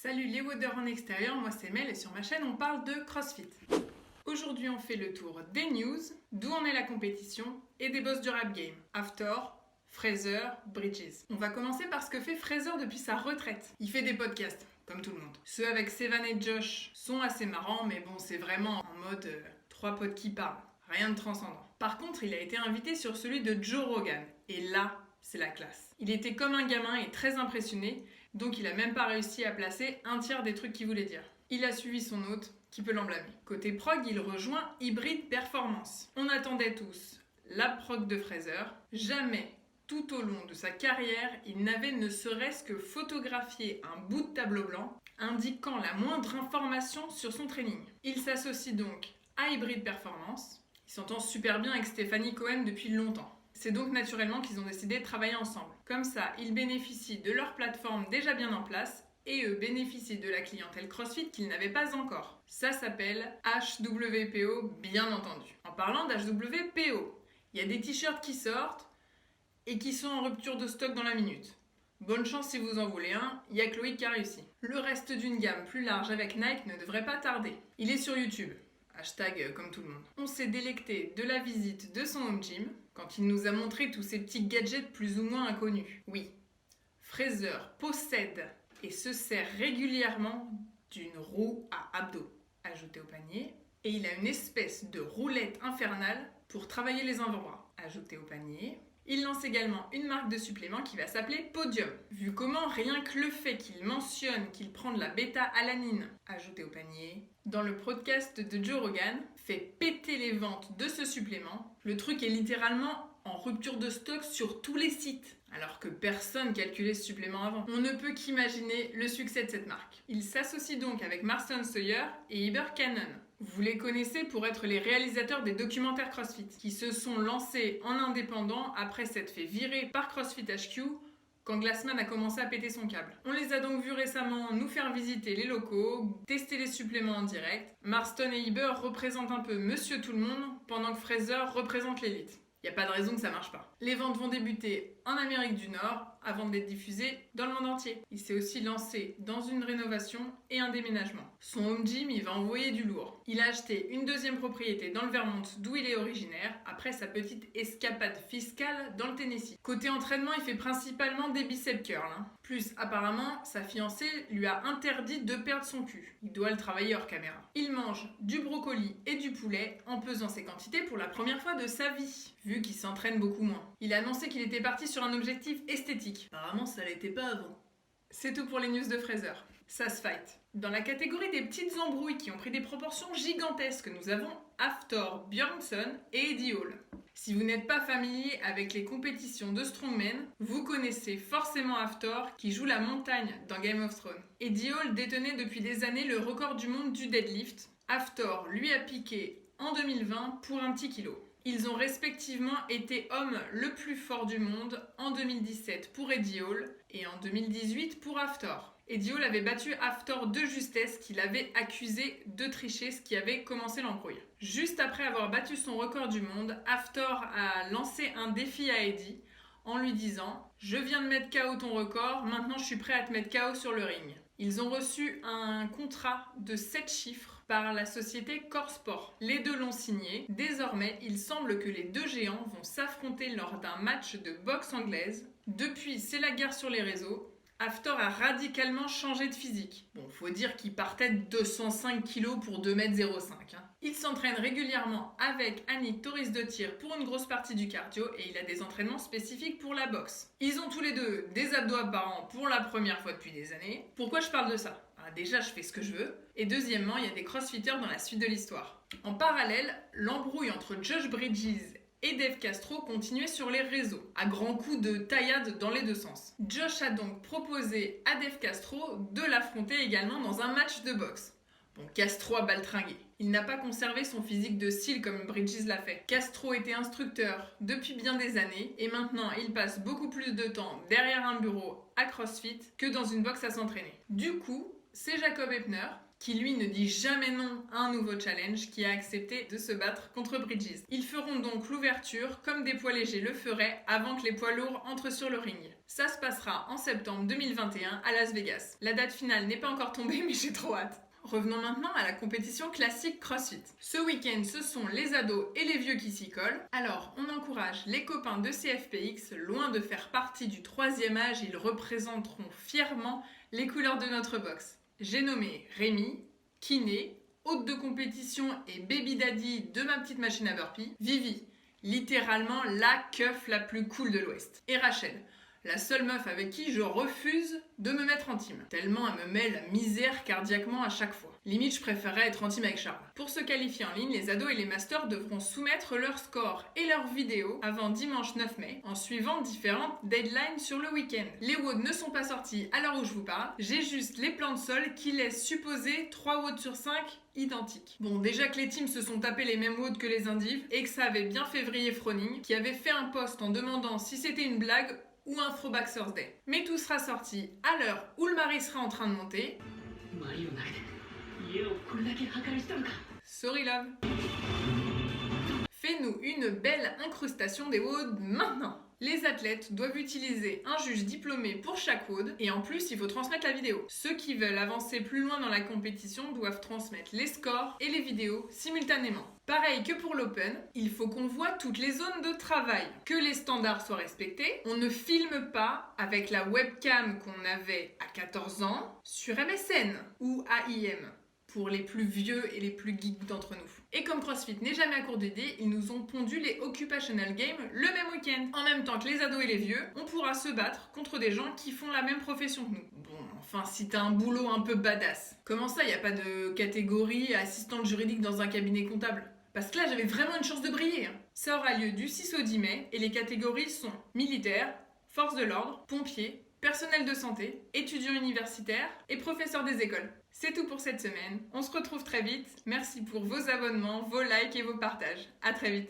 Salut les waders en extérieur, moi c'est Mel et sur ma chaîne on parle de CrossFit. Aujourd'hui on fait le tour des news, d'où en est la compétition et des boss du rap game. Hafthor, Fraser, Bridges. On va commencer par ce que fait Fraser depuis sa retraite. Il fait des podcasts, comme tout le monde. Ceux avec Sevan et Josh sont assez marrants, mais bon c'est vraiment en mode 3 potes qui parlent, rien de transcendant. Par contre il a été invité sur celui de Joe Rogan, et là c'est la classe. Il était comme un gamin et très impressionné, donc il a même pas réussi à placer un tiers des trucs qu'il voulait dire. Il a suivi son hôte, qui peut l'en blâmer. Côté prog, il rejoint Hybrid Performance. On attendait tous la prog de Fraser. Jamais, tout au long de sa carrière, il n'avait ne serait-ce que photographié un bout de tableau blanc indiquant la moindre information sur son training. Il s'associe donc à Hybrid Performance. Il s'entend super bien avec Stephanie Cohen depuis longtemps. C'est donc naturellement qu'ils ont décidé de travailler ensemble. Comme ça, ils bénéficient de leur plateforme déjà bien en place et eux bénéficient de la clientèle CrossFit qu'ils n'avaient pas encore. Ça s'appelle HWPO, bien entendu. En parlant d'HWPO, il y a des t-shirts qui sortent et qui sont en rupture de stock dans la minute. Bonne chance si vous en voulez un, il y a Chloé qui a réussi. Le reste d'une gamme plus large avec Nike ne devrait pas tarder. Il est sur YouTube. Hashtag comme tout le monde. On s'est délecté de la visite de son home gym quand il nous a montré tous ces petits gadgets plus ou moins inconnus. Oui, Fraser possède et se sert régulièrement d'une roue à abdos ajoutée au panier et il a une espèce de roulette infernale pour travailler les avant-bras ajoutée au panier. Il lance également une marque de supplément qui va s'appeler Podium. Vu comment rien que le fait qu'il mentionne qu'il prend de la bêta-alanine ajoutée au panier, dans le podcast de Joe Rogan, fait péter les ventes de ce supplément. Le truc est littéralement en rupture de stock sur tous les sites, alors que personne calculait ce supplément avant. On ne peut qu'imaginer le succès de cette marque. Il s'associe donc avec Marston Sawyer et Heber Cannon. Vous les connaissez pour être les réalisateurs des documentaires CrossFit, qui se sont lancés en indépendant après s'être fait virer par CrossFit HQ quand Glassman a commencé à péter son câble. On les a donc vus récemment nous faire visiter les locaux, tester les suppléments en direct. Marston et Heber représentent un peu Monsieur Tout-le-Monde, pendant que Fraser représente l'élite. Il n'y a pas de raison que ça marche pas. Les ventes vont débuter en Amérique du Nord avant d'être diffusées dans le monde entier. Il s'est aussi lancé dans une rénovation et un déménagement. Son home gym, il va envoyer du lourd. Il a acheté une deuxième propriété dans le Vermont d'où il est originaire après sa petite escapade fiscale dans le Tennessee. Côté entraînement, il fait principalement des biceps curls. Plus, apparemment, sa fiancée lui a interdit de perdre son cul. Il doit le travailler hors caméra. Il mange du brocoli et du poulet en pesant ses quantités pour la première fois de sa vie, vu qu'il s'entraîne beaucoup moins. Il a annoncé qu'il était parti sur un objectif esthétique. Apparemment, ça l'était pas avant. C'est tout pour les news de Fraser. Ça se fight. Dans la catégorie des petites embrouilles qui ont pris des proportions gigantesques, nous avons Hafthor, Björnsson et Eddie Hall. Si vous n'êtes pas familier avec les compétitions de strongman, vous connaissez forcément Hafthor qui joue la montagne dans Game of Thrones. Eddie Hall détenait depuis des années le record du monde du deadlift. Hafthor lui a piqué en 2020 pour un petit kilo. Ils ont respectivement été homme le plus fort du monde en 2017 pour Eddie Hall et en 2018 pour Hafthor. Eddie Hall avait battu Hafthor de justesse qu'il avait accusé de tricher, ce qui avait commencé l'embrouille. Juste après avoir battu son record du monde, Hafthor a lancé un défi à Eddie en lui disant « Je viens de mettre KO ton record, maintenant je suis prêt à te mettre KO sur le ring ». Ils ont reçu un contrat de 7 chiffres par la société Core Sport. Les deux l'ont signé. Désormais, il semble que les deux géants vont s'affronter lors d'un match de boxe anglaise. Depuis, c'est la guerre sur les réseaux. Hafthor a radicalement changé de physique. Bon, faut dire qu'il partait de 205 kg pour 2,05 m. Il s'entraîne régulièrement avec Annie Toris de tir pour une grosse partie du cardio et il a des entraînements spécifiques pour la boxe. Ils ont tous les deux des abdos apparents pour la première fois depuis des années. Pourquoi je parle de ça ? Déjà, je fais ce que je veux. Et deuxièmement, il y a des crossfitters dans la suite de l'histoire. En parallèle, l'embrouille entre Josh Bridges et Dave Castro continuait sur les réseaux, à grands coups de taillade dans les deux sens. Josh a donc proposé à Dave Castro de l'affronter également dans un match de boxe. Bon, Castro a baltringué. Il n'a pas conservé son physique de style comme Bridges l'a fait. Castro était instructeur depuis bien des années et maintenant il passe beaucoup plus de temps derrière un bureau à CrossFit que dans une box à s'entraîner. Du coup, c'est Jacob Eppner qui lui ne dit jamais non à un nouveau challenge, qui a accepté de se battre contre Bridges. Ils feront donc l'ouverture comme des poids légers le feraient avant que les poids lourds entrent sur le ring. Ça se passera en septembre 2021 à Las Vegas. La date finale n'est pas encore tombée, mais j'ai trop hâte. Revenons maintenant à la compétition classique CrossFit. Ce week-end, ce sont les ados et les vieux qui s'y collent. Alors, on encourage les copains de CFPX, loin de faire partie du 3e âge, ils représenteront fièrement les couleurs de notre box. J'ai nommé Rémi, kiné, hôte de compétition et baby daddy de ma petite machine à burpee, Vivi, littéralement la keuf la plus cool de l'Ouest, et Rachel, la seule meuf avec qui je refuse de me mettre en team, tellement elle me met la misère cardiaquement à chaque fois. Limite, je préférerais être en team avec Charles. Pour se qualifier en ligne, les ados et les masters devront soumettre leurs scores et leurs vidéos avant dimanche 9 mai, en suivant différentes deadlines sur le week-end. Les WOD ne sont pas sortis à l'heure où je vous parle, j'ai juste les plans de sol qui laissent supposer 3 WOD sur 5 identiques. Bon, déjà que les teams se sont tapés les mêmes WOD que les indives, et que ça avait bien février Froning, qui avait fait un post en demandant si c'était une blague ou un throwback Thursday. Mais tout sera sorti à l'heure où le mari sera en train de monter. Sorry love. Fais-nous une belle incrustation des WOD maintenant. Les athlètes doivent utiliser un juge diplômé pour chaque WOD et en plus il faut transmettre la vidéo. Ceux qui veulent avancer plus loin dans la compétition doivent transmettre les scores et les vidéos simultanément. Pareil que pour l'Open, il faut qu'on voit toutes les zones de travail, que les standards soient respectés. On ne filme pas avec la webcam qu'on avait à 14 ans sur MSN ou AIM. Pour les plus vieux et les plus geeks d'entre nous. Et comme CrossFit n'est jamais à court d'idées, ils nous ont pondu les Occupational Games le même week-end. En même temps que les ados et les vieux, on pourra se battre contre des gens qui font la même profession que nous. Bon, enfin, si t'as un boulot un peu badass. Comment ça, y a pas de catégorie assistante juridique dans un cabinet comptable ? Parce que là, j'avais vraiment une chance de briller. Ça aura lieu du 6 au 10 mai et les catégories sont militaires, forces de l'ordre, pompiers, personnel de santé, étudiants universitaires et professeurs des écoles. C'est tout pour cette semaine. On se retrouve très vite. Merci pour vos abonnements, vos likes et vos partages. À très vite.